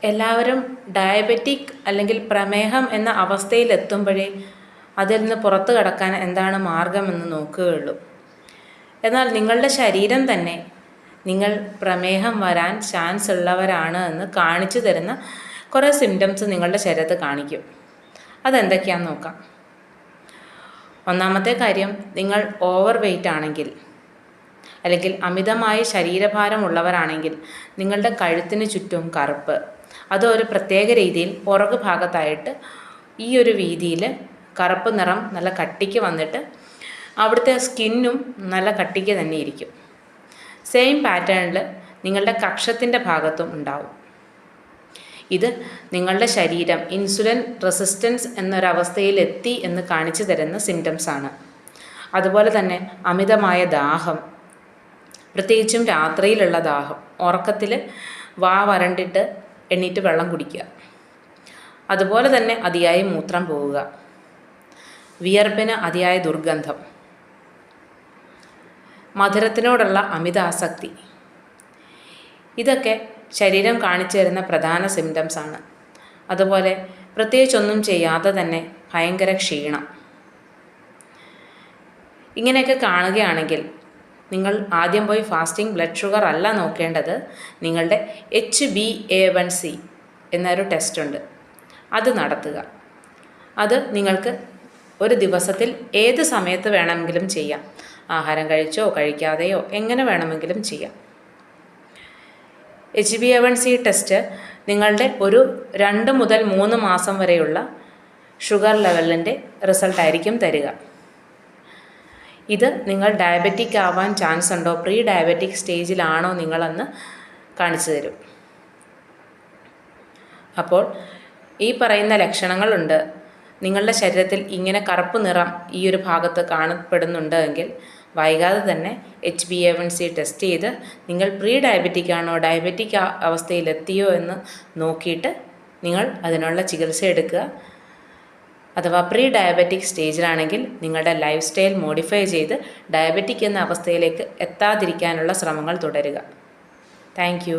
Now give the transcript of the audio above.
എല്ലാവരും ഡയബറ്റിക് അല്ലെങ്കിൽ പ്രമേഹം എന്ന അവസ്ഥയിലെത്തുമ്പോഴേ അതിൽ നിന്ന് പുറത്തു കടക്കാൻ എന്താണ് മാർഗമെന്ന് നോക്കുകയുള്ളൂ. എന്നാൽ നിങ്ങളുടെ ശരീരം തന്നെ നിങ്ങൾ പ്രമേഹം വരാൻ ചാൻസ് ഉള്ളവരാണ് എന്ന് കാണിച്ചു തരുന്ന കുറേ സിംറ്റംസ് നിങ്ങളുടെ ശരീരത്ത് കാണിക്കും. അതെന്തൊക്കെയാണെന്ന് നോക്കാം. ഒന്നാമത്തെ കാര്യം, നിങ്ങൾ ഓവർ വെയ്റ്റ് ആണെങ്കിൽ അല്ലെങ്കിൽ അമിതമായ ശരീരഭാരമുള്ളവരാണെങ്കിൽ നിങ്ങളുടെ കഴുത്തിന് ചുറ്റും കറുപ്പ്, അത് ഒരു പ്രത്യേക രീതിയിൽ പുറകു ഭാഗത്തായിട്ട് ഈ ഒരു വീതിയിൽ കറുപ്പ് നിറം നല്ല കട്ടിക്ക് വന്നിട്ട് അവിടുത്തെ സ്കിന്നും നല്ല കട്ടിക്ക് തന്നെ ഇരിക്കും. സെയിം പാറ്റേണിൽ നിങ്ങളുടെ കക്ഷത്തിൻ്റെ ഭാഗത്തും ഉണ്ടാവും. ഇത് നിങ്ങളുടെ ശരീരം ഇൻസുലിൻ റെസിസ്റ്റൻസ് എന്നൊരവസ്ഥയിലെത്തി എന്ന് കാണിച്ചു തരുന്ന സിംറ്റംസാണ്. അതുപോലെ തന്നെ അമിതമായ ദാഹം, പ്രത്യേകിച്ചും രാത്രിയിലുള്ള ദാഹം, ഉറക്കത്തിൽ വരണ്ടിട്ട് എണ്ണീറ്റ് വെള്ളം കുടിക്കുക. അതുപോലെ തന്നെ അതിയായി മൂത്രം പോവുക, വിയർപ്പിന് അതിയായ ദുർഗന്ധം, മധുരത്തിനോടുള്ള അമിതാസക്തി, ഇതൊക്കെ ശരീരം കാണിച്ചു തരുന്ന പ്രധാന സിംറ്റംസാണ്. അതുപോലെ പ്രത്യേകിച്ചൊന്നും ചെയ്യാതെ തന്നെ ഭയങ്കര ക്ഷീണം. ഇങ്ങനെയൊക്കെ കാണുകയാണെങ്കിൽ നിങ്ങൾ ആദ്യം പോയി ഫാസ്റ്റിംഗ് ബ്ലഡ് ഷുഗർ അല്ല നോക്കേണ്ടത്, നിങ്ങളുടെ HbA1c എന്നൊരു ടെസ്റ്റുണ്ട്, അത് നടത്തുക. അത് നിങ്ങൾക്ക് ഒരു ദിവസത്തിൽ ഏത് സമയത്ത് വേണമെങ്കിലും ചെയ്യാം. ആഹാരം കഴിച്ചോ കഴിക്കാതെയോ എങ്ങനെ വേണമെങ്കിലും ചെയ്യാം. HbA1c ടെസ്റ്റ് നിങ്ങളുടെ ഒരു 2 മുതൽ 3 മാസം വരെയുള്ള ഷുഗർ ലെവലിൻ്റെ റിസൾട്ടായിരിക്കും തരിക. ഇത് നിങ്ങൾ ഡയബറ്റിക് ആവാൻ ചാൻസ് ഉണ്ടോ, പ്രീ ഡയബറ്റിക് സ്റ്റേജിലാണോ നിങ്ങളെന്ന് കാണിച്ചു തരും. അപ്പോൾ ഈ പറയുന്ന ലക്ഷണങ്ങളുണ്ട്, നിങ്ങളുടെ ശരീരത്തിൽ ഇങ്ങനെ കറുപ്പ് നിറം ഈ ഒരു ഭാഗത്ത് കാണപ്പെടുന്നുണ്ട് എങ്കിൽ വൈകാതെ തന്നെ HbA1c ടെസ്റ്റ് ചെയ്ത് നിങ്ങൾ പ്രീ ഡയബറ്റിക് ആണോ ഡയബറ്റിക് അവസ്ഥയിലെത്തിയോ എന്ന് നോക്കിയിട്ട് നിങ്ങൾ അതിനുള്ള ചികിത്സ എടുക്കുക. അഥവാ പ്രീ ഡയബറ്റിക് സ്റ്റേജിലാണെങ്കിൽ നിങ്ങളുടെ ലൈഫ് സ്റ്റൈൽ മോഡിഫൈ ചെയ്ത് ഡയബറ്റിക് എന്ന അവസ്ഥയിലേക്ക് എത്താതിരിക്കാനുള്ള ശ്രമങ്ങൾ തുടരുക. Thank you.